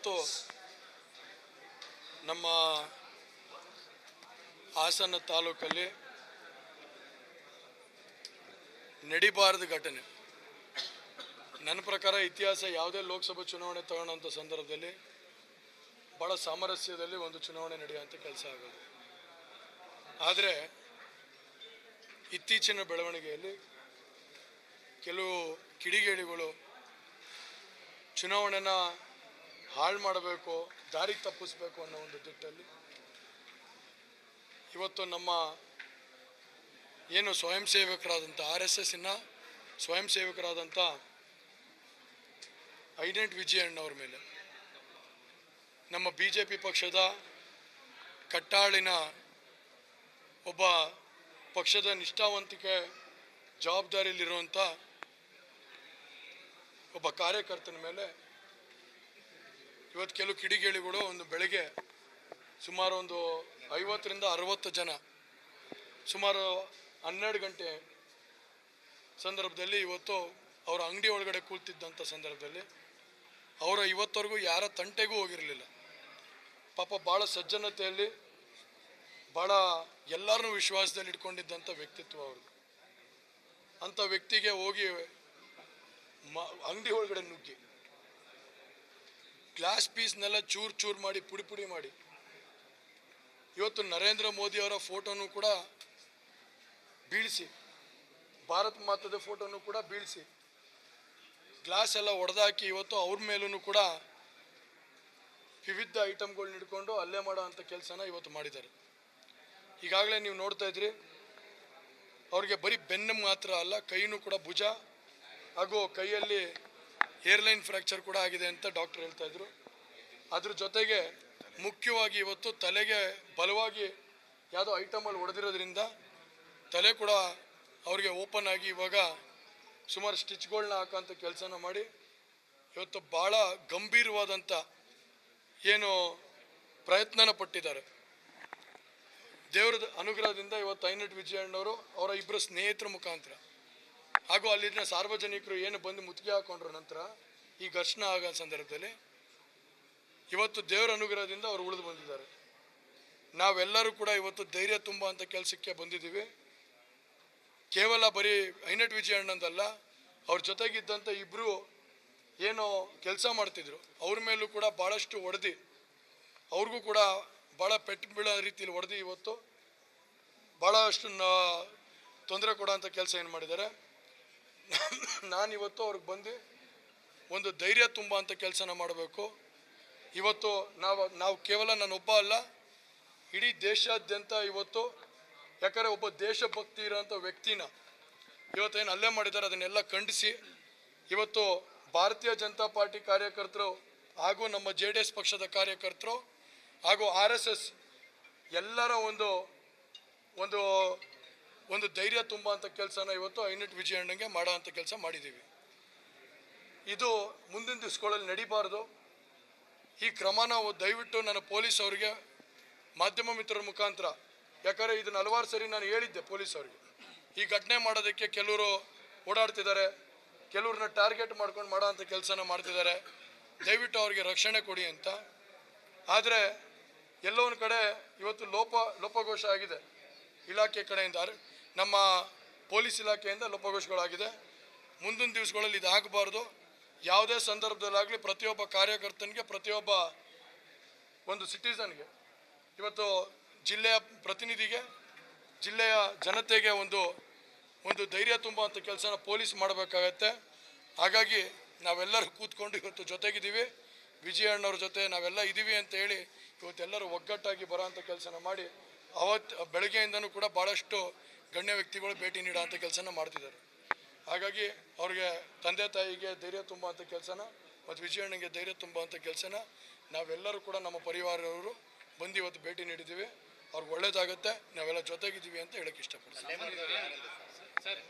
ಇವತ್ತು ನಮ್ಮ ಹಾಸನ ತಾಲೂಕಲ್ಲಿ ನಡಿಬಾರದ ಘಟನೆ. ನನ್ನ ಪ್ರಕಾರ ಇತಿಹಾಸ ಯಾವುದೇ ಲೋಕಸಭಾ ಚುನಾವಣೆ ತಗೊಳ್ಳೋಂಥ ಸಂದರ್ಭದಲ್ಲಿ ಭಾಳ ಸಾಮರಸ್ಯದಲ್ಲಿ ಒಂದು ಚುನಾವಣೆ ನಡೆಯುವಂಥ ಕೆಲಸ ಆಗೋದು. ಆದರೆ ಇತ್ತೀಚಿನ ಬೆಳವಣಿಗೆಯಲ್ಲಿ ಕೆಲವು ಕಿಡಿಗೇಡಿಗಳು ಚುನಾವಣೆನ ಹಾಳು ಮಾಡಬೇಕು, ದಾರಿ ತಪ್ಪಿಸ್ಬೇಕು ಅನ್ನೋ ಒಂದು ದಿಟ್ಟಲ್ಲಿ ಇವತ್ತು ನಮ್ಮ ಏನು ಸ್ವಯಂ ಸೇವಕರಾದಂಥ RSSನ ಸ್ವಯಂ ಸೇವಕರಾದಂಥ ಐಡೆಂಟ್ ವಿಜಯಣ್ಣವ್ರ ಮೇಲೆ ನಮ್ಮ BJP ಪಕ್ಷದ ಕಟ್ಟಾಳಿನ ಒಬ್ಬ ಪಕ್ಷದ ನಿಷ್ಠಾವಂತಿಕೆ ಜವಾಬ್ದಾರಿಯಲ್ಲಿರುವಂಥ ಒಬ್ಬ ಕಾರ್ಯಕರ್ತನ ಮೇಲೆ ಇವತ್ತು ಕೆಲವು ಕಿಡಿಗೇಡಿಗಳು ಒಂದು ಬೆಳಗ್ಗೆ ಸುಮಾರು ಒಂದು 50ರಿಂದ 60 ಜನ ಸುಮಾರು 12 ಗಂಟೆ ಸಂದರ್ಭದಲ್ಲಿ ಇವತ್ತು ಅವರ ಅಂಗಡಿ ಒಳಗಡೆ ಕೂಳ್ತಿದ್ದಂಥ ಸಂದರ್ಭದಲ್ಲಿ ಅವರ ಇವತ್ತವರೆಗೂ ಯಾರ ತಂಟೆಗೂ ಹೋಗಿರಲಿಲ್ಲ. ಪಾಪ ಭಾಳ ಸಜ್ಜನತೆಯಲ್ಲಿ ಭಾಳ ಎಲ್ಲರನ್ನೂ ವಿಶ್ವಾಸದಲ್ಲಿ ಇಟ್ಕೊಂಡಿದ್ದಂಥ ವ್ಯಕ್ತಿತ್ವ ಅವ್ರದ್ದು. ಅಂಥ ವ್ಯಕ್ತಿಗೆ ಹೋಗಿ ಅಂಗಡಿ ಒಳಗಡೆ ನುಗ್ಗಿ ಗ್ಲಾಸ್ ಪೀಸ್ನೆಲ್ಲ ಚೂರು ಚೂರು ಮಾಡಿ ಪುಡಿ ಪುಡಿ ಮಾಡಿ ಇವತ್ತು ನರೇಂದ್ರ ಮೋದಿ ಅವರ ಫೋಟೋನು ಕೂಡ ಬೀಳಿಸಿ, ಭಾರತ ಮಾತದ ಫೋಟೋನು ಕೂಡ ಬೀಳಿಸಿ ಗ್ಲಾಸ್ ಎಲ್ಲ ಒಡೆದಾಕಿ ಇವತ್ತು ಅವ್ರ ಮೇಲೂ ಕೂಡ ವಿವಿಧ ಐಟಮ್ಗಳನ್ನ ಹಿಡ್ಕೊಂಡು ಹಲ್ಲೆ ಮಾಡೋ ಅಂಥ ಕೆಲಸನ ಇವತ್ತು ಮಾಡಿದ್ದಾರೆ. ಈಗಾಗಲೇ ನೀವು ನೋಡ್ತಾ ಇದ್ರಿ, ಅವ್ರಿಗೆ ಬರೀ ಬೆನ್ನು ಮಾತ್ರ ಅಲ್ಲ, ಕೈನೂ ಕೂಡ ಭುಜ ಹಾಗೂ ಕೈಯಲ್ಲಿ ಏರ್ಲೈನ್ ಫ್ರ್ಯಾಕ್ಚರ್ ಕೂಡ ಆಗಿದೆ ಅಂತ ಡಾಕ್ಟರ್ ಹೇಳ್ತಾ ಇದ್ರು. ಅದ್ರ ಜೊತೆಗೆ ಮುಖ್ಯವಾಗಿ ಇವತ್ತು ತಲೆಗೆ ಬಲವಾಗಿ ಯಾವುದೋ ಐಟಮಲ್ಲಿ ಹೊಡೆದಿರೋದ್ರಿಂದ ತಲೆ ಕೂಡ ಅವ್ರಿಗೆ ಓಪನ್ ಆಗಿ ಇವಾಗ ಸುಮಾರು ಸ್ಟಿಚ್ಗಳನ್ನ ಹಾಕೋಂಥ ಕೆಲಸನ ಮಾಡಿ ಇವತ್ತು ಭಾಳ ಗಂಭೀರವಾದಂಥ ಏನು ಪ್ರಯತ್ನನ ಪಟ್ಟಿದ್ದಾರೆ. ದೇವರ ಅನುಗ್ರಹದಿಂದ ಇವತ್ತು ಐನಟ್ ವಿಜಯಣ್ಣವರು ಅವರ ಇಬ್ಬರು ಸ್ನೇಹಿತರ ಮುಖಾಂತರ ಹಾಗೂ ಅಲ್ಲಿನ ಸಾರ್ವಜನಿಕರು ಏನು ಬಂದು ಮುತ್ತಿಗೆ ಹಾಕೊಂಡ್ರ ನಂತರ ಈ ಘರ್ಷಣೆ ಆಗೋ ಸಂದರ್ಭದಲ್ಲಿ ಇವತ್ತು ದೇವರ ಅನುಗ್ರಹದಿಂದ ಅವರು ಉಳಿದು ಬಂದಿದ್ದಾರೆ. ನಾವೆಲ್ಲರೂ ಕೂಡ ಇವತ್ತು ಧೈರ್ಯ ತುಂಬ ಅಂತ ಕೆಲಸಕ್ಕೆ ಬಂದಿದ್ದೀವಿ. ಕೇವಲ ಬರೀ ಐನಟ್ ವಿಜಯಣ್ಣಂದಲ್ಲ, ಅವ್ರ ಜೊತೆಗಿದ್ದಂಥ ಇಬ್ಬರು ಏನೋ ಕೆಲಸ ಮಾಡ್ತಿದ್ರು ಅವ್ರ ಮೇಲೂ ಕೂಡ ಭಾಳಷ್ಟು ಹೊಡೆದು ಅವ್ರಿಗೂ ಕೂಡ ಭಾಳ ಪೆಟ್ಟು ಬೀಳೋ ರೀತಿಯಲ್ಲಿ ಹೊಡೆದು ಇವತ್ತು ಭಾಳಷ್ಟು ತೊಂದರೆ ಕೊಡೋಂಥ ಕೆಲಸ ಏನು ಮಾಡಿದ್ದಾರೆ. ನಾನಿವತ್ತು ಅವ್ರಿಗೆ ಬಂದು ಒಂದು ಧೈರ್ಯ ತುಂಬ ಅಂತ ಕೆಲಸನ ಮಾಡಬೇಕು. ಇವತ್ತು ನಾವು ಕೇವಲ ನಾನೊಬ್ಬ ಅಲ್ಲ, ಇಡೀ ದೇಶಾದ್ಯಂತ ಇವತ್ತು, ಯಾಕಂದರೆ ಒಬ್ಬ ದೇಶಭಕ್ತಿ ಇರೋಂಥ ವ್ಯಕ್ತಿನ ಇವತ್ತೇನು ಹಲ್ಲೆ ಮಾಡಿದ್ದಾರೆ ಅದನ್ನೆಲ್ಲ ಖಂಡಿಸಿ ಇವತ್ತು ಭಾರತೀಯ ಜನತಾ ಪಾರ್ಟಿ ಕಾರ್ಯಕರ್ತರು ಹಾಗೂ ನಮ್ಮ JDS ಪಕ್ಷದ ಕಾರ್ಯಕರ್ತರು ಹಾಗೂ RSS ಎಲ್ಲರ ಒಂದು ಧೈರ್ಯ ತುಂಬ ಅಂತ ಕೆಲಸನ ಇವತ್ತು ಐನಟ್ ವಿಜಯಣ್ಣಂಗೆ ಮಾಡೋ ಅಂಥ ಕೆಲಸ ಮಾಡಿದ್ದೀವಿ. ಇದು ಮುಂದಿನ ದಿವಸಗಳಲ್ಲಿ ನಡಿಬಾರ್ದು. ಈ ಕ್ರಮ ನಾವು ದಯವಿಟ್ಟು ನನ್ನ ಪೊಲೀಸ್ ಅವರಿಗೆ ಮಾಧ್ಯಮ ಮಿತ್ರರ ಮುಖಾಂತರ, ಯಾಕಂದರೆ ಇದನ್ನು ಹಲವಾರು ಸರಿ ನಾನು ಹೇಳಿದ್ದೆ ಪೊಲೀಸ್ ಅವರಿಗೆ, ಈ ಘಟನೆ ಮಾಡೋದಕ್ಕೆ ಕೆಲವರು ಓಡಾಡ್ತಿದ್ದಾರೆ, ಕೆಲವ್ರನ್ನ ಟಾರ್ಗೆಟ್ ಮಾಡ್ಕೊಂಡು ಮಾಡೋ ಅಂಥ ಕೆಲಸನ ಮಾಡ್ತಿದ್ದಾರೆ, ದಯವಿಟ್ಟು ಅವ್ರಿಗೆ ರಕ್ಷಣೆ ಕೊಡಿ ಅಂತ. ಆದರೆ ಎಲ್ಲೋ ಒಂದು ಕಡೆ ಇವತ್ತು ಲೋಪಘೋಷ ಆಗಿದೆ ಇಲಾಖೆ ಕಡೆಯಿಂದ, ನಮ್ಮ ಪೊಲೀಸ್ ಇಲಾಖೆಯಿಂದ ಲೋಪಘೋಷಗಳಾಗಿದೆ. ಮುಂದಿನ ದಿವಸಗಳಲ್ಲಿ ಇದು ಆಗಬಾರ್ದು. ಯಾವುದೇ ಸಂದರ್ಭದಲ್ಲಾಗಲಿ ಪ್ರತಿಯೊಬ್ಬ ಕಾರ್ಯಕರ್ತನಿಗೆ, ಪ್ರತಿಯೊಬ್ಬ ಒಂದು ಸಿಟಿಸನ್ಗೆ, ಇವತ್ತು ಜಿಲ್ಲೆಯ ಪ್ರತಿನಿಧಿಗೆ, ಜಿಲ್ಲೆಯ ಜನತೆಗೆ ಒಂದು ಧೈರ್ಯ ತುಂಬುವಂಥ ಕೆಲಸನ ಪೊಲೀಸ್ ಮಾಡಬೇಕಾಗತ್ತೆ. ಹಾಗಾಗಿ ನಾವೆಲ್ಲರೂ ಕೂತ್ಕೊಂಡು ಇವತ್ತು ಜೊತೆಗಿದ್ದೀವಿ, ವಿಜಯಣ್ಣವ್ರ ಜೊತೆ ನಾವೆಲ್ಲ ಇದ್ದೀವಿ ಅಂತ ಹೇಳಿ ಇವತ್ತೆಲ್ಲರೂ ಒಗ್ಗಟ್ಟಾಗಿ ಬರೋಂಥ ಕೆಲಸನ ಮಾಡಿ ಅವತ್ತು ಬೆಳಗ್ಗೆಯಿಂದನೂ ಕೂಡ ಭಾಳಷ್ಟು ಗಣ್ಯ ವ್ಯಕ್ತಿಗಳು ಭೇಟಿ ನೀಡೋಂಥ ಕೆಲಸನ ಮಾಡ್ತಿದ್ದಾರೆ. ಹಾಗಾಗಿ ಅವ್ರಿಗೆ ತಂದೆ ತಾಯಿಗೆ ಧೈರ್ಯ ತುಂಬುವಂಥ ಕೆಲಸನ ಮತ್ತು ವಿಜಯಣ್ಣಗೆ ಧೈರ್ಯ ತುಂಬುವಂಥ ಕೆಲಸನ ನಾವೆಲ್ಲರೂ ಕೂಡ ನಮ್ಮ ಪರಿವಾರದವರು ಬಂದು ಇವತ್ತು ಭೇಟಿ ನೀಡಿದ್ದೀವಿ. ಅವ್ರಿಗೆ ಒಳ್ಳೇದಾಗುತ್ತೆ, ನಾವೆಲ್ಲ ಜೊತೆಗಿದ್ದೀವಿ ಅಂತ ಹೇಳಕ್ಕೆ ಇಷ್ಟಪಡ್ತೀನಿ.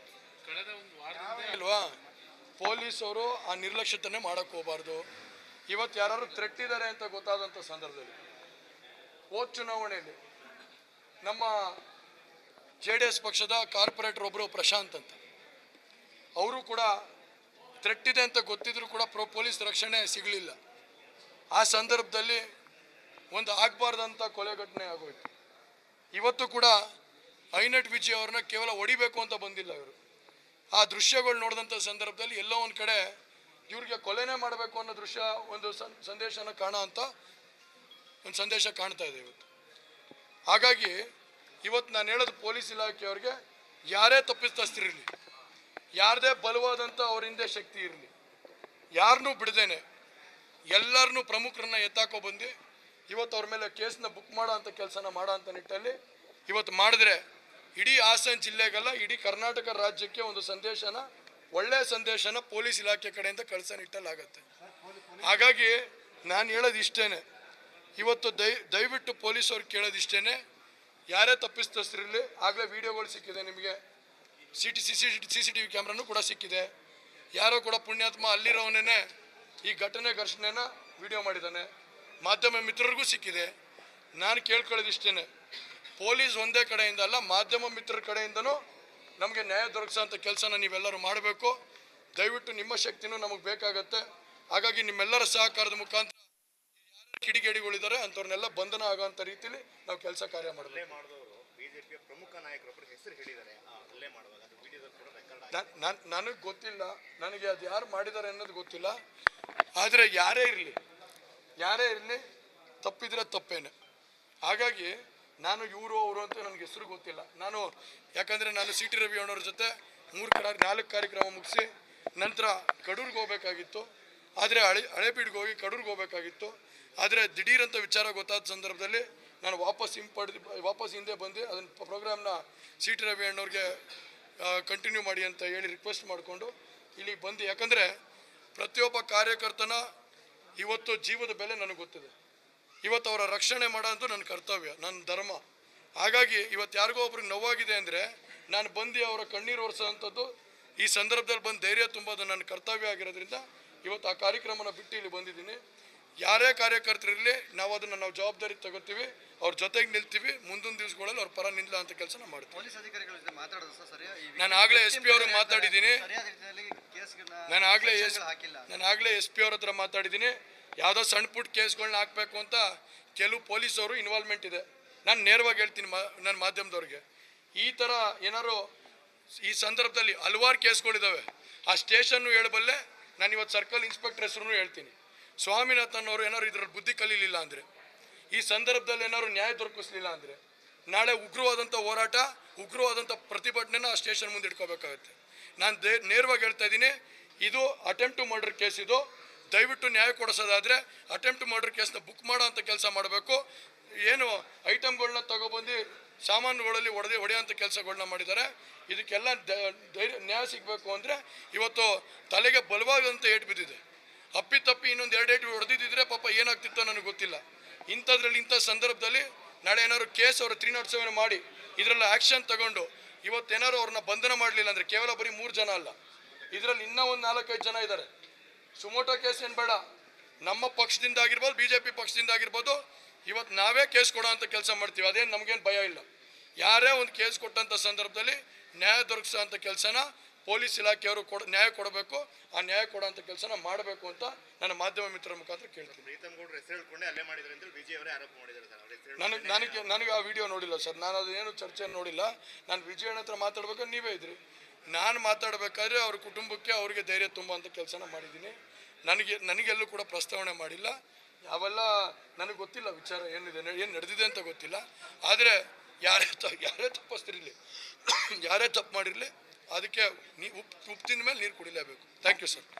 ಅಲ್ವಾ, ಪೊಲೀಸವರು ಆ ನಿರ್ಲಕ್ಷ್ಯತನೇ ಮಾಡೋಕ್ಕೆ ಹೋಗಬಾರ್ದು. ಇವತ್ತು ಯಾರು ಥ್ರೆಟ್ ಇದ್ದಾರೆ ಅಂತ ಗೊತ್ತಾದಂಥ ಸಂದರ್ಭದಲ್ಲಿ ಹೋದ ಚುನಾವಣೆಯಲ್ಲಿ ನಮ್ಮ JDS ಪಕ್ಷದ ಕಾರ್ಪೊರೇಟರ್ ಒಬ್ಬರು ಪ್ರಶಾಂತ್ ಅಂತ, ಅವರು ಕೂಡ ಥ್ರೆಟ್ ಇದೆ ಅಂತ ಗೊತ್ತಿದ್ರು ಕೂಡ ಪೊಲೀಸ್ ರಕ್ಷಣೆ ಸಿಗಲಿಲ್ಲ. ಆ ಸಂದರ್ಭದಲ್ಲಿ ಒಂದು ಆಗಬಾರ್ದಂಥ ಕೊಲೆ ಘಟನೆ ಆಗೋಯ್ತು. ಇವತ್ತು ಕೂಡ ಐನಟ್ ವಿಜಯ್ ಅವ್ರನ್ನ ಕೇವಲ ಹೊಡಿಬೇಕು ಅಂತ ಬಂದಿಲ್ಲ ಇವರು. ಆ ದೃಶ್ಯಗಳು ನೋಡಿದಂಥ ಸಂದರ್ಭದಲ್ಲಿ ಎಲ್ಲೋ ಒಂದು ಕಡೆ ಇವ್ರಿಗೆ ಕೊಲೆನೇ ಮಾಡಬೇಕು ಅನ್ನೋ ದೃಶ್ಯ ಒಂದು ಸಂದೇಶನ ಅಂತ ಒಂದು ಸಂದೇಶ ಕಾಣ್ತಾ ಇದೆ ಇವತ್ತು. ಹಾಗಾಗಿ ಇವತ್ತು ನಾನು ಹೇಳೋದು ಪೊಲೀಸ್ ಇಲಾಖೆಯವ್ರಿಗೆ, ಯಾರೇ ತಪ್ಪಿತಸ್ಥರಿರಲಿ, ಯಾರದೇ ಬಲವಾದಂಥ ಅವ್ರ ಹಿಂದೆ ಶಕ್ತಿ ಇರಲಿ, ಯಾರನ್ನೂ ಬಿಡದೇನೆ ಎಲ್ಲರನ್ನೂ ಪ್ರಮುಖರನ್ನ ಎತ್ತಾಕೋ ಬಂದು ಇವತ್ತು ಅವ್ರ ಮೇಲೆ ಕೇಸ್ನ ಬುಕ್ ಮಾಡೋ ಅಂಥ ಕೆಲಸನ ಮಾಡೋ ಅಂಥ ನಿಟ್ಟಲ್ಲಿ ಇವತ್ತು ಮಾಡಿದ್ರೆ ಇಡೀ ಹಾಸನ ಜಿಲ್ಲೆಗಲ್ಲ, ಇಡೀ ಕರ್ನಾಟಕ ರಾಜ್ಯಕ್ಕೆ ಒಂದು ಸಂದೇಶನ, ಒಳ್ಳೆಯ ಸಂದೇಶನ ಪೊಲೀಸ್ ಇಲಾಖೆ ಕಡೆಯಿಂದ ಕಳಿಸೋ ನಿಟ್ಟಲ್ಲಾಗತ್ತೆ. ಹಾಗಾಗಿ ನಾನು ಹೇಳೋದು ಇಷ್ಟೇನೆ, ಇವತ್ತು ದಯವಿಟ್ಟು ಪೊಲೀಸವ್ರು ಕೇಳೋದು ಇಷ್ಟೇನೆ, ಯಾರೇ ತಪ್ಪಿತಸ್ಥರಿರಲಿ, ಆಗಲೇ ವಿಡಿಯೋಗಳು ಸಿಕ್ಕಿದೆ ನಿಮಗೆ, CCTV ಕ್ಯಾಮ್ರಾನು ಕೂಡ ಸಿಕ್ಕಿದೆ. ಯಾರೋ ಕೂಡ ಪುಣ್ಯಾತ್ಮ ಅಲ್ಲಿರೋವನೇ ಈ ಘರ್ಷಣೆನ ವಿಡಿಯೋ ಮಾಡಿದ್ದಾನೆ, ಮಾಧ್ಯಮ ಮಿತ್ರರಿಗೂ ಸಿಕ್ಕಿದೆ. ನಾನು ಕೇಳ್ಕೊಳ್ಳೋದು ಇಷ್ಟೇನೆ, ಪೊಲೀಸ್ ಒಂದೇ ಕಡೆಯಿಂದ ಅಲ್ಲ, ಮಾಧ್ಯಮ ಮಿತ್ರರ ಕಡೆಯಿಂದನೂ ನಮಗೆ ನ್ಯಾಯ ದೊರಕಿಸೋಂಥ ಕೆಲಸನ ನೀವೆಲ್ಲರೂ ಮಾಡಬೇಕು. ದಯವಿಟ್ಟು ನಿಮ್ಮ ಶಕ್ತಿನೂ ನಮಗೆ ಬೇಕಾಗತ್ತೆ. ಹಾಗಾಗಿ ನಿಮ್ಮೆಲ್ಲರ ಸಹಕಾರದ ಮುಖಾಂತರ ಯಾರು ಕಿಡಿಗೇಡಿಗಳಿದ್ದಾರೆ ಅಂಥವ್ರನ್ನೆಲ್ಲ ಬಂಧನ ಆಗೋಂಥ ರೀತಿಯಲ್ಲಿ ನಾವು ಕೆಲಸ ಕಾರ್ಯ ಮಾಡಬೇಕು. ನನಗೆ ಗೊತ್ತಿಲ್ಲ, ನನಗೆ ಅದು ಯಾರು ಮಾಡಿದ್ದಾರೆ ಅನ್ನೋದು ಗೊತ್ತಿಲ್ಲ. ಆದರೆ ಯಾರೇ ಇರಲಿ ತಪ್ಪಿದ್ರೆ ತಪ್ಪೇನೆ. ಹಾಗಾಗಿ ನಾನು ಇವರು ಅವರು ಅಂತ ನನಗೆ ಹೆಸರು ಗೊತ್ತಿಲ್ಲ. ಯಾಕಂದರೆ ನಾನು CT ರವಿ ಅಣ್ಣವ್ರ ಜೊತೆ 4 ಕಾರ್ಯಕ್ರಮ ಮುಗಿಸಿ ನಂತರ ಕಡೂರಿಗೆ ಹೋಗಬೇಕಾಗಿತ್ತು. ಆದರೆ ಹಳೇಬೀಡಿಗೆ ಹೋಗಿ ಕಡೂರಿಗೆ ಹೋಗಬೇಕಾಗಿತ್ತು. ಆದರೆ ದಿಢೀರಂಥ ವಿಚಾರ ಗೊತ್ತಾದ ಸಂದರ್ಭದಲ್ಲಿ ನಾನು ವಾಪಸ್ ಹಿಂದೆ ಬಂದು ಅದನ್ನು ಪ್ರೋಗ್ರಾಮ್ನ CT ರವಿ ಅಣ್ಣವ್ರಿಗೆ ಕಂಟಿನ್ಯೂ ಮಾಡಿ ಅಂತ ಹೇಳಿ ರಿಕ್ವೆಸ್ಟ್ ಮಾಡಿಕೊಂಡು ಇಲ್ಲಿಗೆ ಬಂದು, ಯಾಕಂದರೆ ಪ್ರತಿಯೊಬ್ಬ ಕಾರ್ಯಕರ್ತನ ಇವತ್ತು ಜೀವದ ಬೆಲೆ ನನಗೆ ಗೊತ್ತಿದೆ. ಇವತ್ತು ಅವರ ರಕ್ಷಣೆ ಮಾಡೋದು ನನ್ನ ಕರ್ತವ್ಯ, ನನ್ನ ಧರ್ಮ. ಹಾಗಾಗಿ ಇವತ್ತು ಯಾರಿಗೋ ಒಬ್ರಿಗೆ ನೋವಾಗಿದೆ ಅಂದರೆ ನಾನು ಬಂದು ಅವರ ಕಣ್ಣೀರು ಒರೆಸೋವಂಥದ್ದು, ಈ ಸಂದರ್ಭದಲ್ಲಿ ಬಂದು ಧೈರ್ಯ ತುಂಬೋದು ನನ್ನ ಕರ್ತವ್ಯ ಆಗಿರೋದ್ರಿಂದ ಇವತ್ತು ಆ ಕಾರ್ಯಕ್ರಮನ ಬಿಟ್ಟು ಇಲ್ಲಿ ಬಂದಿದ್ದೀನಿ. ಯಾರೇ ಕಾರ್ಯಕರ್ತರಿರಲಿ, ನಾವು ಅದನ್ನು ಜವಾಬ್ದಾರಿ ತಗೋತೀವಿ, ಅವ್ರ ಜೊತೆಗೆ ನಿಲ್ತೀವಿ. ಮುಂದಿನ ದಿವಸಗಳಲ್ಲಿ ಅವ್ರ ಪರ ನಿಲ್ಲ ಅಂತ ಕೆಲಸ ಮಾಡ್ತೀವಿ. ನಾನು ಆಗಲೇ SP ಅವ್ರಿಗೆ ಮಾತಾಡಿದ್ದೀನಿ, ನಾನು ಆಗಲೇ SP ಅವ್ರ ಹತ್ರ ಮಾತಾಡಿದ್ದೀನಿ. ಯಾವುದೋ ಸಣ್ಣ ಪುಟ್ಟ ಕೇಸ್ಗಳನ್ನ ಹಾಕಬೇಕು ಅಂತ ಕೆಲವು ಪೊಲೀಸವರು ಇನ್ವಾಲ್ವ್ಮೆಂಟ್ ಇದೆ. ನಾನು ನೇರವಾಗಿ ಹೇಳ್ತೀನಿ ನನ್ನ ಮಾಧ್ಯಮದವ್ರಿಗೆ, ಈ ಥರ ಏನಾರು ಈ ಸಂದರ್ಭದಲ್ಲಿ ಹಲವಾರು ಕೇಸ್ಗಳಿದ್ದಾವೆ. ಆ ಸ್ಟೇಷನ್ನು ಹೇಳಬಲ್ಲೆ, ನಾನು ಇವತ್ತು ಸರ್ಕಲ್ ಇನ್ಸ್ಪೆಕ್ಟರ್ ಹೆಸರು ಹೇಳ್ತೀನಿ. ಸ್ವಾಮಿನಾಥನ್ ಅವರು ಏನಾದ್ರು ಇದರಲ್ಲಿ ಬುದ್ಧಿ ಕಲೀಲಿಲ್ಲ ಅಂದರೆ, ಈ ಸಂದರ್ಭದಲ್ಲಿ ಏನಾದ್ರು ನ್ಯಾಯ ದೊರಕಿಸ್ಲಿಲ್ಲ ಅಂದರೆ, ನಾಳೆ ಉಗ್ರವಾದಂಥ ಹೋರಾಟ, ಉಗ್ರವಾದಂಥ ಪ್ರತಿಭಟನೆನ ಆ ಸ್ಟೇಷನ್ ಮುಂದೆ ಇಟ್ಕೋಬೇಕಾಗತ್ತೆ. ನಾನು ನೇರವಾಗಿ ಹೇಳ್ತಾ ಇದ್ದೀನಿ, ಇದು ಅಟೆಂಪ್ಟ್ ಟು ಮರ್ಡರ್ ಕೇಸ್. ಇದು ದಯವಿಟ್ಟು ನ್ಯಾಯ ಕೊಡಿಸೋದಾದರೆ ಅಟೆಂಪ್ಟ್ ಟು ಮರ್ಡರ್ ಕೇಸ್ನ ಬುಕ್ ಮಾಡೋ ಅಂಥ ಕೆಲಸ ಮಾಡಬೇಕು. ಏನು ಐಟಮ್ಗಳನ್ನ ತಗೊಬಂದು ಸಾಮಾನುಗಳಲ್ಲಿ ಹೊಡೆಯೋಂಥ ಕೆಲಸಗಳನ್ನ ಮಾಡಿದ್ದಾರೆ. ಇದಕ್ಕೆಲ್ಲ ನ್ಯಾಯ ಸಿಗಬೇಕು ಅಂದರೆ ಇವತ್ತು ತಲೆಗೆ ಬಲವಾದಂಥ ಏಟು ಬಿದ್ದಿದೆ. ಅಪ್ಪಿತಪ್ಪಿ ಇನ್ನೊಂದು 2 ಏಟು ಹೊಡೆದಿದ್ದರೆ ಪಾಪ ಏನಾಗ್ತಿತ್ತೋ ನನಗೆ ಗೊತ್ತಿಲ್ಲ. ಇಂಥ ಸಂದರ್ಭದಲ್ಲಿ ನಾಳೆ ಏನಾದ್ರು ಕೇಸ್ ಅವರು 307 ಮಾಡಿ ಇದರಲ್ಲಿ ಆ್ಯಕ್ಷನ್ ತಗೊಂಡು ಇವತ್ತೇನಾದ್ರು ಅವ್ರನ್ನ ಬಂಧನ ಮಾಡಲಿಲ್ಲ ಅಂದರೆ, ಕೇವಲ ಬರೀ 3 ಜನ ಅಲ್ಲ, ಇದರಲ್ಲಿ ಇನ್ನೂ ಒಂದು 4-5 ಜನ ಇದ್ದಾರೆ. ಸುಮೋಟೋ ಕೇಸ್ ಏನು ಬೇಡ, ನಮ್ಮ ಪಕ್ಷದಿಂದ ಆಗಿರ್ಬೋದು, BJP ಪಕ್ಷದಿಂದ ಆಗಿರ್ಬೋದು, ಇವತ್ತು ನಾವೇ ಕೇಸ್ ಕೊಡೋ ಅಂಥ ಕೆಲಸ ಮಾಡ್ತೀವಿ. ಅದೇನು ನಮಗೇನು ಭಯ ಇಲ್ಲ. ಯಾರೇ ಒಂದು ಕೇಸ್ ಕೊಟ್ಟಂಥ ಸಂದರ್ಭದಲ್ಲಿ ನ್ಯಾಯ ದೊರಕಿಸೋ ಅಂಥ ಕೆಲಸನ ಪೊಲೀಸ್ ಇಲಾಖೆಯವರು ನ್ಯಾಯ ಕೊಡಬೇಕು. ಆ ನ್ಯಾಯ ಕೊಡೋಂಥ ಕೆಲಸನ ಮಾಡಬೇಕು ಅಂತ ನನ್ನ ಮಾಧ್ಯಮ ಮಿತ್ರರ ಮುಖಾಂತರ ಕೇಳ್ತೀನಿ. ನನಗೆ ಆ ವಿಡಿಯೋ ನೋಡಿಲ್ಲ ಸರ್, ನಾನು ಅದೇನು ಚರ್ಚೆ ನೋಡಿಲ್ಲ. ನಾನು ವಿಜಯಣ್ಣ ಹತ್ರ ಮಾತಾಡ್ಬೇಕಾದ್ರೆ ನೀವೇ ಇದ್ರಿ. ನಾನು ಮಾತಾಡಬೇಕಾದ್ರೆ ಅವ್ರ ಕುಟುಂಬಕ್ಕೆ ಅವ್ರಿಗೆ ಧೈರ್ಯ ತುಂಬ ಅಂತ ಕೆಲಸನ ಮಾಡಿದ್ದೀನಿ. ನನಗೆಲ್ಲೂ ಕೂಡ ಪ್ರಸ್ತಾವನೆ ಮಾಡಿಲ್ಲ. ಅವೆಲ್ಲ ನನಗೆ ಗೊತ್ತಿಲ್ಲ, ವಿಚಾರ ಏನಿದೆ, ಏನು ನಡೆದಿದೆ ಅಂತ ಗೊತ್ತಿಲ್ಲ. ಆದರೆ ಯಾರೇ ತಪ್ಪಿಸ್ತಿರಲಿ, ಯಾರೇ ತಪ್ಪು ಮಾಡಿರಲಿ, ಅದಕ್ಕೆ ಉಪ್ಪು ತಿಂದ ಮೇಲೆ ನೀರು ಕುಡಿಲೇಬೇಕು. Thank you sir.